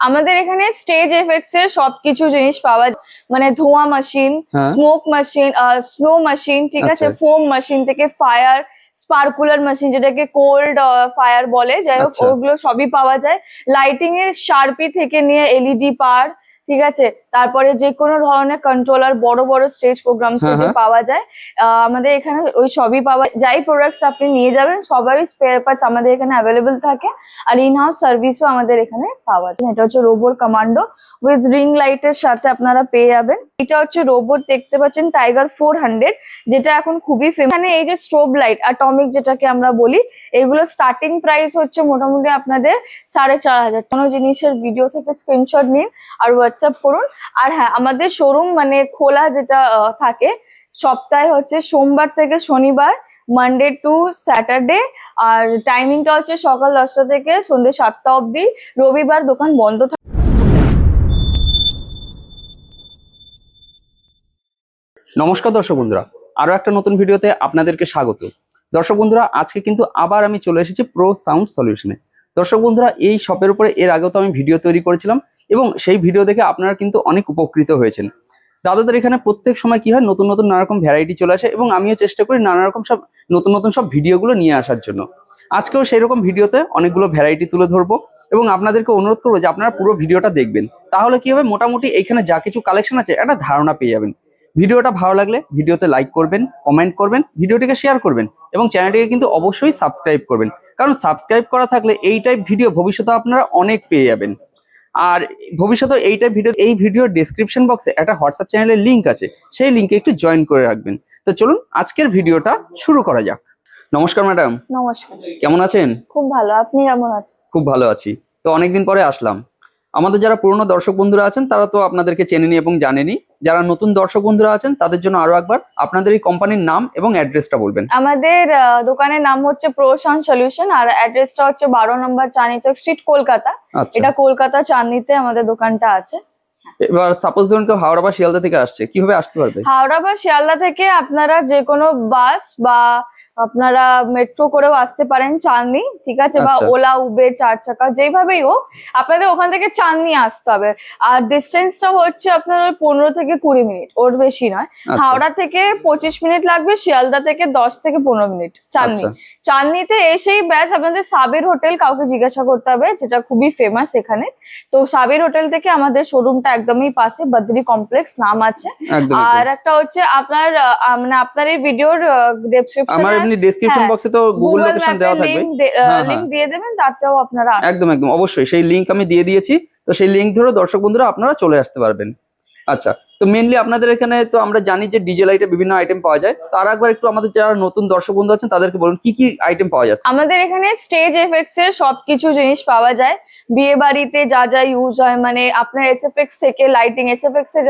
আমাদের এখানে stage effects এর সবকিছু জিনিস পাওয়া যায়, মানে ধোঁয়া machine, smoke machine, snow machine, ঠিক আছে, ফোম মেশিন থেকে ফায়ার স্পার্কুলার মেশিন যেটাকে কোল্ড ফায়ার বলে, যাই হোক ওগুলো সবই পাওয়া যায়। লাইটিং এর শার্পি থেকে নিয়ে এলইডি পার, ঠিক আছে, তারপরে যে কোনো ধরনের কন্ট্রোলার, বড় বড় স্টেজ প্রোগ্রামস যে পাওয়া যায় আমাদের এখানে ওই সবই পাওয়া। যাই প্রোডাক্টস আপনি নিয়ে যাবেন সবারই স্পেয়ার পার্টস আমাদের এখানে অ্যাভেলেবল থাকে, আর ইন হাউস সার্ভিসও আমাদের এখানে পাওয়া যায়। এটা হচ্ছে রোবোর কমান্ডো উইথ রিং লাইটের সাথে আপনারা পেয়ে যাবেন। এটা হচ্ছে রোবট, দেখতে পাচ্ছেন টাইগার 400, যেটা এখন খুবই ফেমাস। এখানে এই যে স্ট্রোব লাইট অ্যাটমিক যেটাকে আমরা বলি, এগুলো স্টার্টিং প্রাইস হচ্ছে মোটামুটি আপনাদের 4500। কোনো জিনিসের ভিডিও থেকে স্ক্রিনশট নিন আর হোয়াটসঅ্যাপ করুন। আর হ্যাঁ, আমাদের শোরুম মানে খোলা যেটা থাকে সপ্তাহে হচ্ছে সোমবার থেকে শনিবার, মানডে টু স্যাটারডে, আর টাইমিংটা হচ্ছে সকাল 10টা থেকে সন্ধ্যে 7টা অবধি। রবিবার দোকান বন্ধ থাকে। নমস্কার দর্শক বন্ধুরা, আরো একটা নতুন ভিডিওতে আপনাদেরকে স্বাগত। দর্শক বন্ধুরা, আজকে কিন্তু আবার আমি চলে এসেছি প্রো সাউন্ড সলিউশনে। দর্শক বন্ধুরা, এই শপের উপরে এর আগেও তো আমি ভিডিও তৈরি করেছিলাম এবং সেই ভিডিও দেখে আপনারা কিন্তু অনেক উপকৃত হয়েছেন। দাদাদের এখানে প্রত্যেক সময় কি হয়, নতুন নতুন নানা রকম ভ্যারাইটি চলে আসে এবং আমিও চেষ্টা করি নানা রকম সব নতুন নতুন সব ভিডিওগুলো নিয়ে আসার জন্য। আজকেও সেই রকম ভিডিওতে অনেকগুলো ভ্যারাইটি তুলে ধরবো এবং আপনাদেরকে অনুরোধ করবো যে আপনারা পুরো ভিডিওটা দেখবেন। তাহলে কি হবে, মোটামুটি এখানে যা কিছু কালেকশন আছে একটা ধারণা পেয়ে যাবেন। ভিডিওটা ভালো লাগলে ভিডিওতে লাইক করবেন, কমেন্ট করবেন, ভিডিওটিকে শেয়ার করবেন এবং চ্যানেলটিকে কিন্তু অবশ্যই সাবস্ক্রাইব করবেন, কারণ সাবস্ক্রাইব করা থাকলে এই টাইপ ভিডিও ভবিষ্যতে আপনারা অনেক পেয়ে যাবেন। আর ভবিষ্যতে এই ভিডিওর ডেসক্রিপশন বক্সে একটা হোয়াটসঅ্যাপ চ্যানেলের লিঙ্ক আছে, সেই লিঙ্কে একটু জয়েন করে রাখবেন। তো চলুন আজকের ভিডিওটা শুরু করা যাক। নমস্কার ম্যাডাম। নমস্কার। কেমন আছেন? খুব ভালো, আপনি কেমন আছেন? খুব ভালো আছি। তো অনেকদিন পরে আসলাম। আমাদের যারা পুরনো দর্শক বন্ধুরা আছেন তারা তো আপনাদেরকে চেনেনি এবং জানেনি, যারা নতুন দর্শক বন্ধুরা আছেন তাদের জন্য আরো একবার আপনাদের এই কোম্পানির নাম এবং অ্যাড্রেসটা বলবেন। আমাদের দোকানের নাম হচ্ছে প্রো সাউন্ড সলিউশন, আর অ্যাড্রেসটা হচ্ছে 12 নম্বর চাঁদনি চক স্ট্রিট, কলকাতা। এটা কলকাতা চাঁদনিতে আমাদের দোকানটা আছে। এবার সাপোজ ধরুন কেউ হাওড়া বা শিয়ালদা থেকে আসছে, কিভাবে আসতে পারবে? হাওড়া বা শিয়ালদা থেকে আপনারা যে কোনো বাস বা আপনারা মেট্রো করেও আসতে পারেন চাঁদনি, ঠিক আছে, বা ওলা উবের 4 চাকা যেভাবেই হোক আপনাদের ওখান থেকে চাঁদনি আসতে হবে। আর ডিস্টেন্সটা হচ্ছে আপনার ওই 15 থেকে 20 মিনিট, ওর বেশি নয়। হাওড়া থেকে 25 মিনিট লাগবে, শিয়ালদা থেকে 10 থেকে 15 মিনিট চাঁদনি। চাঁদনিতে এসেই ব্যাস আপনাদের সাবির হোটেল কাউকে জিজ্ঞাসা করতে হবে, যেটা খুবই ফেমাস এখানে। তো সাবির হোটেল থেকে আমাদের শোরুমটা একদমই পাশে, বদ্রি কমপ্লেক্স নাম আছে। আর একটা হচ্ছে আপনার মানে আপনার এই ভিডিওর ডেসক্রিপশন বক্সে তো গুগল লোকেশন দেওয়া থাকবে, লিংক দিয়ে দেবেন, তাতেও আপনারা একদম অবশ্যই সেই লিংক আমি দিয়ে দিয়েছি। তো সেই লিংক ধরে দর্শক বন্ধুরা আপনারা চলে আসতে পারবেন। আচ্ছা, তো মেইনলি আপনাদের এখানে তো আমরা জানি যে ডিজে লাইটে বিভিন্ন আইটেম পাওয়া যায়, তার একবার একটু আমাদের যারা নতুন দর্শক বন্ধু আছেন তাদেরকে বলুন কি কি আইটেম পাওয়া যাচ্ছে। আমাদের এখানে স্টেজ এফেক্টস এর সবকিছু জিনিস পাওয়া যায়, বিয়ে বাড়িতে যা যা ইউজ হয়, মানে আপনার এসএফএক্স থেকে লাইটিং, এসএফএক্স এ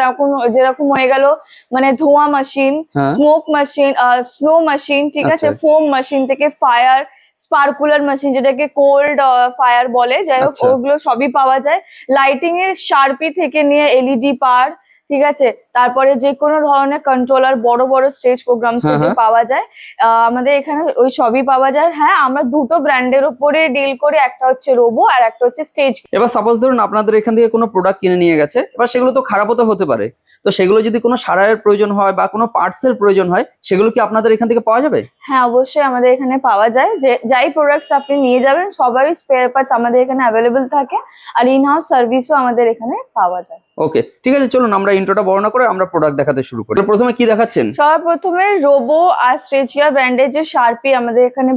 যেরকম হয়ে গেল, মানে ধোঁয়া machine, smoke machine, snow machine, ঠিক আছে, ফোম মেশিন থেকে ফায়ার স্পার্কুলার মেশিন যেটাকে কোল্ড ফায়ার বলে, যাই হোক ওগুলো সবই পাওয়া যায়। লাইটিং এর শার্পি থেকে নিয়ে এলইডি পার, ঠিক আছে, তারপরে যে কোনো ধরনের কন্ট্রোলার, বড় বড় স্টেজ প্রোগ্রামস যে পাওয়া যায় আমাদের এখানে ওই সবই পাওয়া যায়। হ্যাঁ, আমরা দুটো ব্র্যান্ডের উপরে ডিল করি, একটা হচ্ছে রোবো আর একটা হচ্ছে স্টেজ। এবার সাপোজ ধরুন আপনাদের এখান থেকে কোনো প্রোডাক্ট কিনে নিয়ে গেছে, এবার সেগুলো তো খারাপও তো হতে পারে, তো সেগুলো যদি কোনো সারাইয়ের প্রয়োজন হয় বা কোনো পার্টস এর প্রয়োজন হয়, সেগুলো কি আপনাদের এখান থেকে পাওয়া যাবে? হ্যাঁ, অবশ্যই আমাদের এখানে পাওয়া যায়। যে যাই প্রোডাক্টস আপনি নিয়ে যাবেন সবারই স্পেয়ার পার্টস আমাদের এখানে অ্যাভেলেবল থাকে, আর ইন হাউস সার্ভিসও আমাদের এখানে পাওয়া যায়। ওকে, ঠিক আছে, চলুন আমরা ইন্ট্রোটা বর্ণনা করে আমরা প্রোডাক্ট দেখাতে শুরু করি। প্রথমে কি দেখাচ্ছেন? সবার প্রথমে রোবো আর স্ট্রেচিয়ার ব্র্যান্ডের যে শার্পি আমাদের এখানে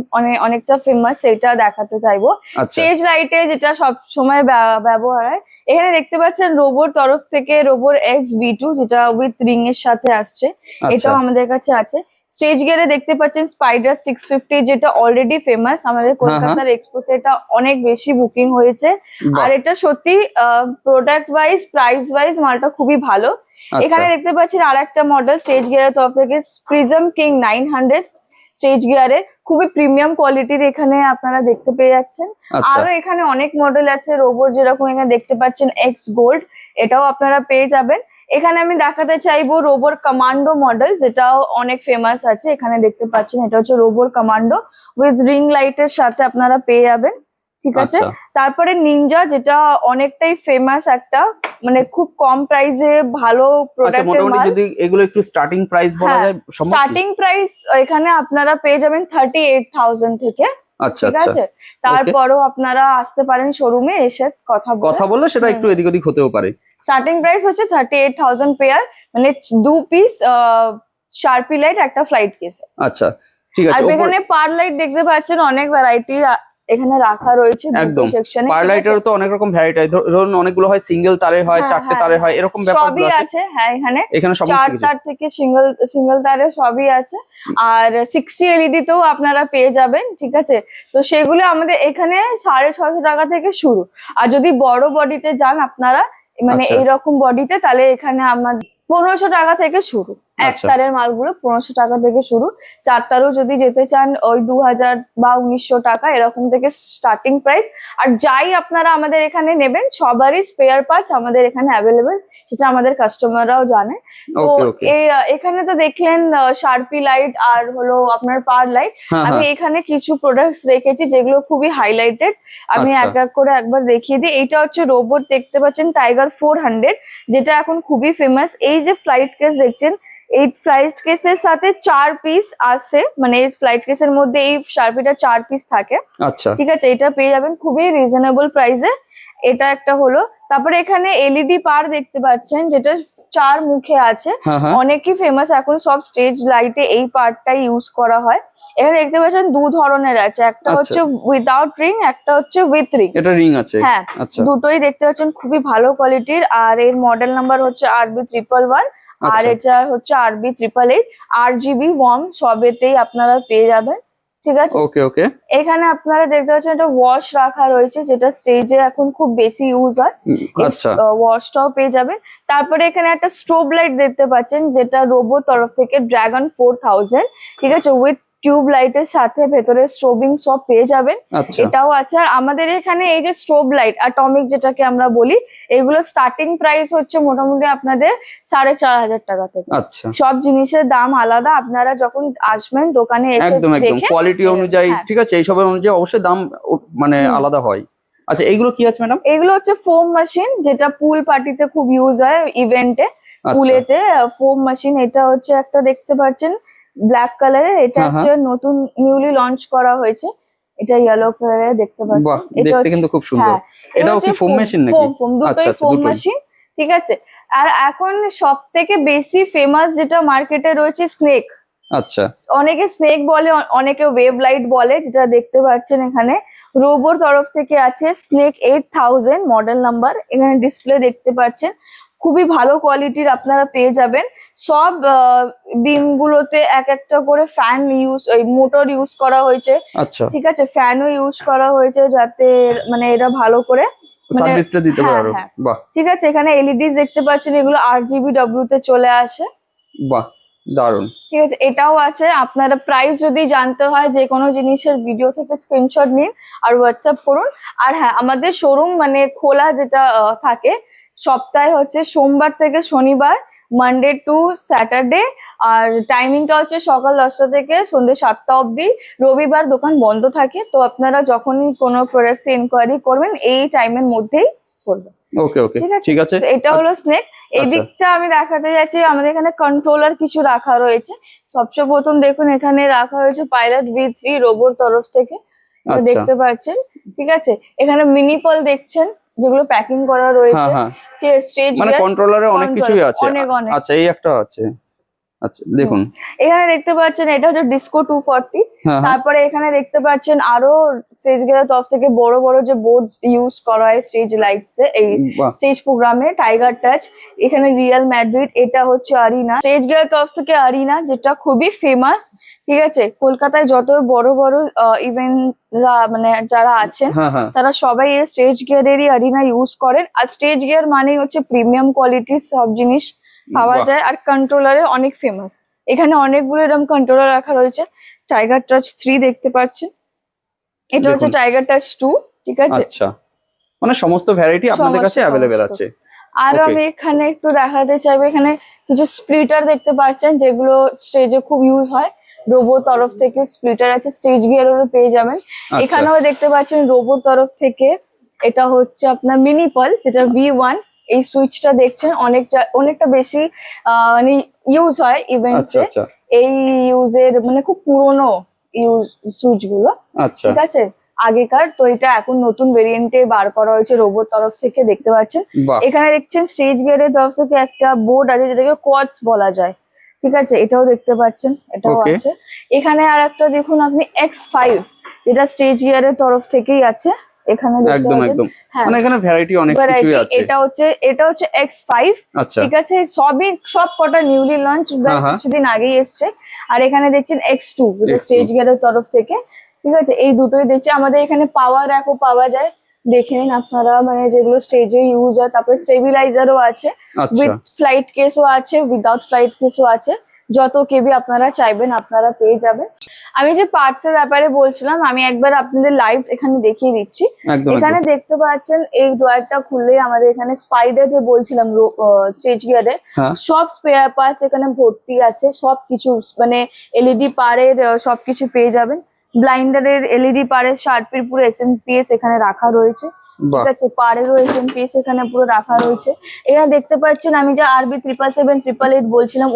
অনেকটা ফেমাস, সেটা দেখাতে চাইবো। স্টেজ লাইটে যেটা সব সময় ব্যবহার হয়, এখানে দেখতে পাচ্ছেন রোবোর তরফ থেকে রোবোর XB2 যেটা উইথ রিং এর সাথে আসছে, এটাও আমাদের কাছে আছে। স্টেজ গিয়ারে দেখতে পাচ্ছেন স্পাইডার 650, যেটা অলরেডি ফেমাস আমাদের কলকাতার এক্সপোতে, এটা অনেক বেশি বুকিং হয়েছে। আর এটা সত্যি প্রোডাক্ট ওয়াইজ প্রাইস ওয়াইজ মালটা খুবই ভালো। এখানে দেখতে পাচ্ছেন আর একটা মডেল স্টেজ গিয়ারের তরফ থেকে প্রিজম কিং 900 স্টেজ গিয়ারে, খুবই প্রিমিয়াম কোয়ালিটির এখানে আপনারা দেখতে পেয়ে যাচ্ছেন। আরো এখানে অনেক মডেল আছে রোবোর, যেরকম এখানে দেখতে পাচ্ছেন এক্স গোল্ড, এটাও আপনারা পেয়ে যাবেন। এখানে আমি দেখাতে চাইবো রোবোর কমান্ডো মডেল, যেটাও অনেক ফেমাস আছে। এখানে দেখতে পাচ্ছেন এটা হচ্ছে রোবোর কমান্ডো উইথ রিং লাইটের সাথে আপনারা পেয়ে যাবেন, ঠিক আছে। আচ্ছা তারপরে নিনজা, যেটা অনেকটাই ফেমাস একটা, মানে খুব কম প্রাইসে ভালো আচ্ছা, প্রোডাক্টের মোটামুটি মাল। যদি এগুলো একটু স্টার্টিং প্রাইস বলা হ্যাঁ, যায় সম্ভব কি? স্টার্টিং প্রাইস এখানে আপনারা পেয়ে যাবেন 38,000 থেকে। আচ্ছা ঠিক আচ্ছা, আছে, ওকে। তারপরও আপনারা আসতে পারেন শোরুমে এসে কথা বললে সেটা একটু এদিক ওদিক হতেও পারে। স্টার্টিং প্রাইস হচ্ছে 38,000 পেয়ার, মানে 2 পিস শার্পি লাইট, একটা ফ্লাইট কেস। আচ্ছা ঠিক আর আছে। এখানে পার লাইট দেখতে পাচ্ছেন, অনেক ভ্যারাইটি এখানে রাখা রয়েছে দুটো একদম, সেকশনে। পারলাইটেরও তো অনেক রকম ভ্যারাইটি, ধরুন অনেকগুলো হয় সিঙ্গেল তারে হয়, হ্যাঁ, চারটে হ্যাঁ, তারে হয়, এরকম ব্যাপারগুলো সবই আছে। আছে, হ্যাঁ এখানে এখানে সমস্ত 4 কিছু। তার থেকে সিঙ্গেল সিঙ্গেল তারে সবই আছে। আর 60 এলইডি তেও আপনারা পেয়ে যাবেন। ঠিক আছে, তো সেগুলো আমাদের এখানে 650 টাকা থেকে শুরু। আর যদি বড় বডিতে যান আপনারা, মানে আচ্ছা। এইরকম বডিতে, তাহলে এখানে আমাদের 1500 টাকা থেকে শুরু। এক আচ্ছা। তারের মালগুলো 1500 টাকা থেকে শুরু। 4 তারও যদি যেতে চান ওই 2000 বা 1900 টাকা এরকম থেকে স্টার্টিং প্রাইস। আর যাই আপনারা আমাদের এখানে নেবেন সবারই স্পেয়ার পার্টস আমাদের এখানে অ্যাভেলেবেল, সেটা আমাদের কাস্টমাররাও জানে। তো ওকে ওকে। এখানে তো দেখলেন শার্পি লাইট আর হলো আপনার পার লাইট। হ্যাঁ আমি হ্যাঁ, এখানে কিছু প্রোডাক্টস রেখেছি যেগুলো খুবই হাইলাইটেড। আমি আচ্ছা এক এক করে একবার দেখিয়ে দিই। এইটা হচ্ছে রোবট, দেখতে পাচ্ছেন টাইগার 400, যেটা এখন খুবই ফেমাস। এই যে ফ্লাইট কেস দেখছেন, এই ফ্লাইট কেসের সাথে 4 পিস আসে, মানে এই ফ্লাইট কেসের মধ্যে এই শার্পিটা 4 পিস থাকে। আচ্ছা ঠিক আছে, এটা পেয়ে যাবেন খুবই রিজনেবল প্রাইসে। এটা একটা হলো। তারপরে এখানে এলইডি পার দেখতে পাচ্ছেন, যেটা 4 মুখে আছে। হ্যাঁ হ্যাঁ, অনেকই ফেমাস এখন, সব স্টেজ লাইটে এই পার্টটাই ইউজ করা হয়। এখানে দেখতে পাচ্ছেন দু ধরনের আছে, একটা আচ্ছা। হচ্ছে উইদাউট রিং, একটা হচ্ছে উইথ রিং। এটা রিং আছে। হ্যাঁ, আচ্ছা দুটোই দেখতে পাচ্ছেন খুবই ভালো কোয়ালিটির। আর এর মডেল নাম্বার হচ্ছে RB111, আর আচ্ছা, এটা হচ্ছে RB888। RGB ওয়ার্ম সবেতেই আপনারা পেয়ে যাবেন। ঠিক আছে, ওকে ওকে। এখানে আপনারা দেখতে পাচ্ছেন একটা ওয়াশ রাখা রয়েছে, যেটা স্টেজে এখন খুব বেশি ইউজ হয়। আচ্ছা ওয়াশটাও পেয়ে যাবেন। তারপরে এখানে একটা স্ট্রোব লাইট দেখতে পাচ্ছেন, যেটা রোবো তরফ থেকে, ড্রাগন 4000। ঠিক আছে, উইথ টিউব লাইটের সাথে ভেতরে স্ট্রোবিং সব পেয়ে যাবেন। আচ্ছা এটাও আছে। আর আমাদের এখানে এই যে স্ট্রোব লাইট অ্যাটমিক যেটাকে আমরা বলি, এগুলো স্টার্টিং প্রাইস হচ্ছে মোটামুটি আপনাদের 4500 টাকা থেকে। আচ্ছা, সব জিনিসের দাম আলাদা, আপনারা যখন আসবেন দোকানে এসে একদম একদম দেখে কোয়ালিটি অনুযায়ী। হ্যাঁ। ঠিক আছে, এইসবের অনুযায়ী অবশ্যই দাম মানে আলাদা হয়। আচ্ছা, এইগুলো কি আছে ম্যাডাম? এগুলো হচ্ছে ফোম মেশিন, যেটা পুল পার্টিতে খুব ইউজ হয়, ইভেন্টে আচ্ছা পুলেতে। ফোম মেশিন, এটা হচ্ছে একটা দেখতে পাচ্ছেন ব্ল্যাক কালারের, এটা হ্যাঁ, হচ্ছে নতুন নিউলি লঞ্চ করা হয়েছে। এটা ইয়েলো কালারের দেখতে পাচ্ছেন। বাহ, এটা দেখতে হচ্ছে, কিন্তু খুব সুন্দর। হ্যাঁ, এটা এটাও হচ্ছে কি ফোম মেশিন নাকি? ফোম ফোম আচ্ছা দুটোই আচ্ছা, ফোম দুটোই। মেশিন। ঠিক আছে, আর এখন সব থেকে বেশি ফেমাস যেটা মার্কেটে রয়েছে, স্নেক। আচ্ছা অনেকে স্নেক বলে, অনেকে ওয়েভ লাইট বলে, যেটা দেখতে পাচ্ছেন এখানে রোবোর তরফ থেকে আছে স্নেক 8000 মডেল নাম্বার। এখানে ডিসপ্লে দেখতে পাচ্ছেন, খুবই ভালো কোয়ালিটির আপনারা পেয়ে যাবেন। সব বিম গুলোতে এক একটা করে ফ্যান ইউজ, ওই মোটর ইউজ করা হয়েছে। আচ্ছা, ঠিক আছে, ফ্যানও ইউজ করা হয়েছে, যাতে মানে এটা ভালো করে মানে সার্ভিসটা দিতে হ্যাঁ পারো। হ্যাঁ। বাহ ঠিক আছে, এখানে এলইডি দেখতে পাচ্ছেন, এগুলো RGBW তে চলে আসে। বাহ, দারুন। ঠিক আছে, এটাও আছে। আপনারা প্রাইস যদি জানতে হয় যে কোনো জিনিসের, ভিডিও থেকে স্ক্রিনশট নিন আর হোয়াটসঅ্যাপ করুন। আর হ্যাঁ, আমাদের শোরুম মানে খোলা যেটা থাকে সপ্তাহে হচ্ছে সোমবার থেকে শনিবার, মানডে টু স্যাটারডে। আর টাইমিংটা হচ্ছে সকাল 10টা থেকে সন্ধ্যে 7টা অবধি। রবিবার দোকান বন্ধ থাকে। তো আপনারা যখনই কোনো প্রোডাক্টস ইনকোয়ারি করবেন এই টাইমের মধ্যেই করবেন। ওকে ওকে, ঠিক আছে, ঠিক আছে। তো এটা হলো স্নেক। এই আচ্ছা। দিকটা আমি দেখাতে যাচ্ছি, আমাদের এখানে কন্ট্রোলার কিছু রাখা রয়েছে। সবচেয়ে প্রথম দেখুন, এখানে রাখা হয়েছে পাইলট V3 রোবোর তরফ থেকে, এটা আচ্ছা। দেখতে পাচ্ছেন। ঠিক আছে, এখানে মিনিপল দেখছেন, যেগুলো প্যাকিং করা হ্যাঁ রয়েছে। হ্যাঁ, স্টেজ মানে কন্ট্রোলারে অনেক কিছুই আছে। অনেক অনেক। আচ্ছা, এই একটা আছে। আচ্ছা দেখুন, এখানে দেখতে পাচ্ছেন এটা হচ্ছে ডিসকো 240। হ্যাঁ হ্যাঁ, তারপরে এখানে দেখতে পাচ্ছেন আরো স্টেজ গিয়ার তরফ থেকে বড় বড় যে বোর্ড ইউজ করা হয় স্টেজ লাইটস এ, এই বাহ, স্টেজ প্রোগ্রামে, টাইগার টাচ। এখানে রিয়াল ম্যাড্রিড, এটা হচ্ছে আরিনা। স্টেজ গিয়ার তরফ থেকে আরিনা, যেটা খুবই ফেমাস। ঠিক আছে, কলকাতায় যত বড় বড় ইভেন্ট মানে যারা আছেন, হ্যাঁ হ্যাঁ, তারা সবাই এই স্টেজ গিয়ারেরই আরিনা ইউজ করেন। আর স্টেজ গিয়ার মানেই হচ্ছে প্রিমিয়াম কোয়ালিটির সব জিনিস পাওয়া বাহ। যায়। আর কন্ট্রোলারে অনেক ফেমাস। এখানে অনেকগুলো এরকম কন্ট্রোলার রাখা রয়েছে। টাইগার টাচ 3 দেখতে পাচ্ছেন, এটা হচ্ছে দেখুন। Tiger touch 2। ঠিক আছে, আচ্ছা, মানে সমস্ত ভ্যারাইটি আপনাদের কাছে অ্যাভেলেবেল সমস্ত। আছে। আর Okay. আমি এখানে একটু দেখাতে চাইবো, এখানে কিছু স্প্লিটার দেখতে পাচ্ছেন, যেগুলো স্টেজে খুব ইউজ হয়। রোবো তরফ থেকে স্প্লিটার আছে, স্টেজ গিয়ারেরও পেয়ে যাবেন। আচ্ছা। এখানেও দেখতে পাচ্ছেন রোবোর তরফ থেকে এটা হচ্ছে আপনার মিনি পাল, যেটা V1। এই সুইচটা দেখছেন অনেকটা বেশি মানে ইউজ হয় আচ্ছা ইভেন্টসে। আচ্ছা এই ইউজের মানে খুব পুরনো ইউজ সুইচ গুলো, আচ্ছা ঠিক আছে, আগেকার। তো এটা এখন নতুন ভেরিয়েন্টে বার করা হয়েছে রোবোর তরফ থেকে, দেখতে পাচ্ছেন। বাহ এখানে দেখছেন স্টেজ গিয়ারের তরফ থেকে একটা বোর্ড আছে যেটাকে কোয়ার্টজ বলা যায়, ঠিক আছে, এটাও দেখতে পাচ্ছেন, এটাও Okay. আছে। এখানে আর একটা দেখুন আপনি X5, যেটা স্টেজ গিয়ারের তরফ থেকেই আছে, এখানে দেখতে একদম পাচ্ছেন। একদম, হ্যাঁ, মানে এখানে ভ্যারাইটি অনেক variety। কিছুই আছে। এটা হচ্ছে X5, আচ্ছা ঠিক আছে। সব কটা নিউলি লঞ্চ, হ্যাঁ। কিছুদিন আগেই এসছে। আর এখানে দেখছেন X2, যেটা X2 স্টেজ গিয়ারের তরফ থেকে, ঠিক আছে। এই দুটোই দেখছি। আমাদের এখানে পাওয়ার র্যাকও পাওয়া যায়, দেখে নিন আপনারা, মানে যেগুলো স্টেজে ইউজ হয়। তারপরে স্টেবিলাইজারও আছে, আচ্ছা উইথ ফ্লাইট কেসও আছে, উইদাউট ফ্লাইট কেসও আছে। যত কেবি আপনারা চাইবেন আপনারা পেয়ে যাবেন। আমি যে পার্টস এর ব্যাপারে বলছিলাম, আমি একবার আপনাদের লাইভ এখানে দেখিয়ে দিচ্ছি। একদম এখানে একদম। দেখতে পাচ্ছেন এই ড্রয়ারটা খুললেই আমাদের এখানে স্পাইডার যে বলছিলাম স্টেজ গিয়ারে, হ্যাঁ সব স্পেয়ার পার্টস এখানে ভর্তি আছে। সবকিছু মানে এলইডি পারের সবকিছু পেয়ে যাবেন। ব্লাইন্ডারের এলইডি পারের শার্পির পুরো এসএমপিএস এখানে রাখা রয়েছে, বাহ ঠিক আছে। পারেরও এসএমপিএস এখানে পুরো রাখা রয়েছে। এখানে দেখতে পাচ্ছেন আমি যে RB 777 বলছিলাম,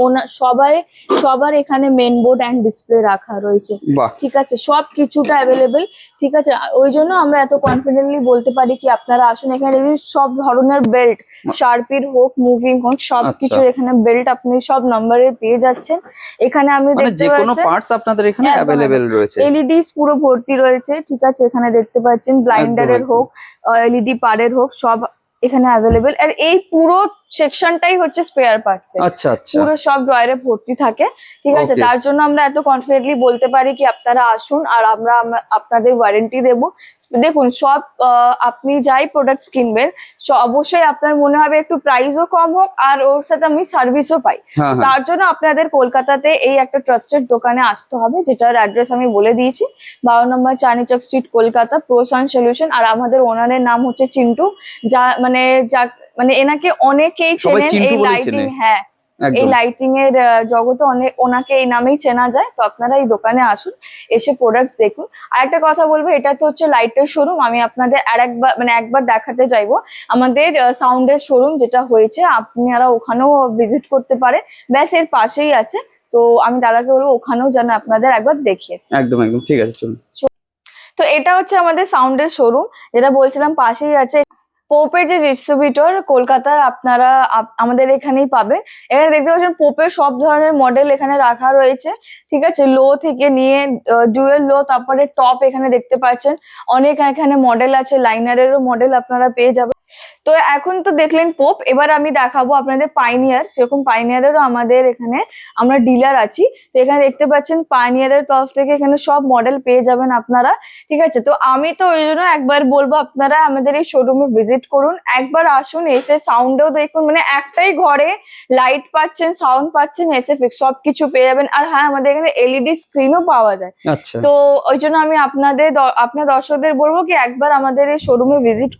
সবার এখানে মেন বোর্ড অ্যান্ড ডিসপ্লে রাখা রয়েছে, বাহ ঠিক আছে। সব কিছুটা অ্যাভেলেবেল, ঠিক আছে। ওই জন্য আমরা এত কনফিডেন্টলি বলতে পারি কি আপনারা আসুন। এখানে দেখুন সব ধরনের বেল্ট, শার্পির হোক, মুভিং হোক, সব কিছু আচ্ছা। এখানে বেল্ট আপনি সব নম্বরে পেয়ে যাচ্ছেন। এখানে আমি মানে দেখতে যে কোনো পাচ্ছেন পার্টস আপনাদের এখানে একদম, অ্যাভেলেবেল রয়েছে। এলইডিস পুরো ভর্তি রয়েছে, ঠিক আছে। এখানে দেখতে পাচ্ছেন ব্লাইন্ডারের একদম। হোক, এলইডি পারের হোক, সব এখানে অ্যাভেলেবেল। আর এই পুরো সেকশনটাই হচ্ছে স্পেয়ার পার্টস, আচ্ছা আচ্ছা পুরো সব ড্রয়ারে ভর্তি থাকে, ঠিক আছে। Okay. তার জন্য আমরা এত কনফিডেন্টলি বলতে পারি কি আপনারা আসুন, আর আমরা আপনাদের ওয়ারেন্টি দেব। দেখুন সব আপনি যাই প্রোডাক্টস কিনবেন, অবশ্যই আপনার মনে হবে একটু প্রাইসও কম হোক, আর ওর সাথে আমি সার্ভিসও পাই। হ্যাঁ হ্যাঁ তার জন্য আপনাদের কলকাতাতে এই একটা ট্রাস্টেড দোকানে আসতে হবে, যেটার অ্যাড্রেস আমি বলে দিয়েছি। 12 number Chandni Chowk street, Kolkata, pro sound solution. আর আমাদের ওনারের নাম হচ্ছে চিন্টু, মানে এনাকে অনেকেই সবাই চেনেন চিন্টু এই বলেই লাইটিং, চেনে। হ্যাঁ, এই একদম লাইটিং এর জগতে ওনাকে এই নামেই চেনা যায়। তো আপনারা এই দোকানে আসুন, এসে প্রোডাক্টস দেখুন। আর একটা কথা বলবো, এটা তো হচ্ছে লাইটের শোরুম। আমি আপনাদের একবার দেখাতে চাইবো আমাদের সাউন্ডের শোরুম যেটা হয়েছে, আপনারা ওখানেও ভিজিট করতে পারেন, ব্যাস এর পাশেই আছে। তো আমি দাদাকে বলবো ওখানেও যেন আপনাদের একবার দেখিয়ে। একদম একদম, ঠিক আছে চলুন। তো এটা হচ্ছে আমাদের সাউন্ডের শোরুম, যেটা বলছিলাম পাশেই আছে। পোপের যে ডিস্ট্রিবিউটর কলকাতার, আপনারা আমাদের এখানেই পাবেন। এখানে দেখতে পাচ্ছেন পোপের সব ধরনের মডেল এখানে রাখা রয়েছে, ঠিক আছে। লো থেকে নিয়ে ডুয়েল লো, তারপরে টপ এখানে দেখতে পাচ্ছেন অনেক এখানে মডেল আছে। লাইনারেরও মডেল আপনারা পেয়ে যাবেন। তো এখন তো দেখলেন পোপ, এবার আমি দেখাবো আপনাদের পাইনিয়ার। সেরকম পাইনিয়ারেরও আমাদের এখানে আমরা ডিলার আছি। তো এখানে দেখতে পাচ্ছেন পাইনিয়ারের তরফ থেকে এখানে সব মডেল পেয়ে যাবেন আপনারা, ঠিক আছে। তো আমি তো ওই জন্য একবার বলবো আপনারা আমাদের এই শোরুমে ভিজিট করুন, একবার আসুন, এসে সাউন্ডেও দেখুন। মানে একটাই ঘরে লাইট পাচ্ছেন, সাউন্ড পাচ্ছেন, এসএফএক্স সবকিছু পেয়ে যাবেন। আর হ্যাঁ, আমাদের এখানে এলইডি স্ক্রিনও পাওয়া যায়। আচ্ছা তো ওই জন্য আমি আপনার দর্শকদের বলবো কি একবার আমাদের এই শোরুমে ভিজিট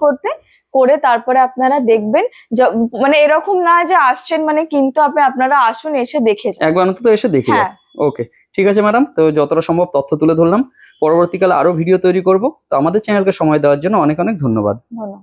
করে তারপরে আপনারা দেখবেন। মানে এরকম না যে আসছেন মানে কিন্তু আপনারা আসুন, এসে দেখে যান। একবার অন্তত এসে দেখে হ্যাঁ। যান। ওকে, ঠিক আছে ম্যাডাম, তো যতটা সম্ভব তথ্য তুলে ধরলাম। পরবর্তীকালে আরো ভিডিও তৈরি করব। তো আমাদের চ্যানেলকে সময় দেওয়ার জন্য অনেক অনেক ধন্যবাদ। ধন্যবাদ।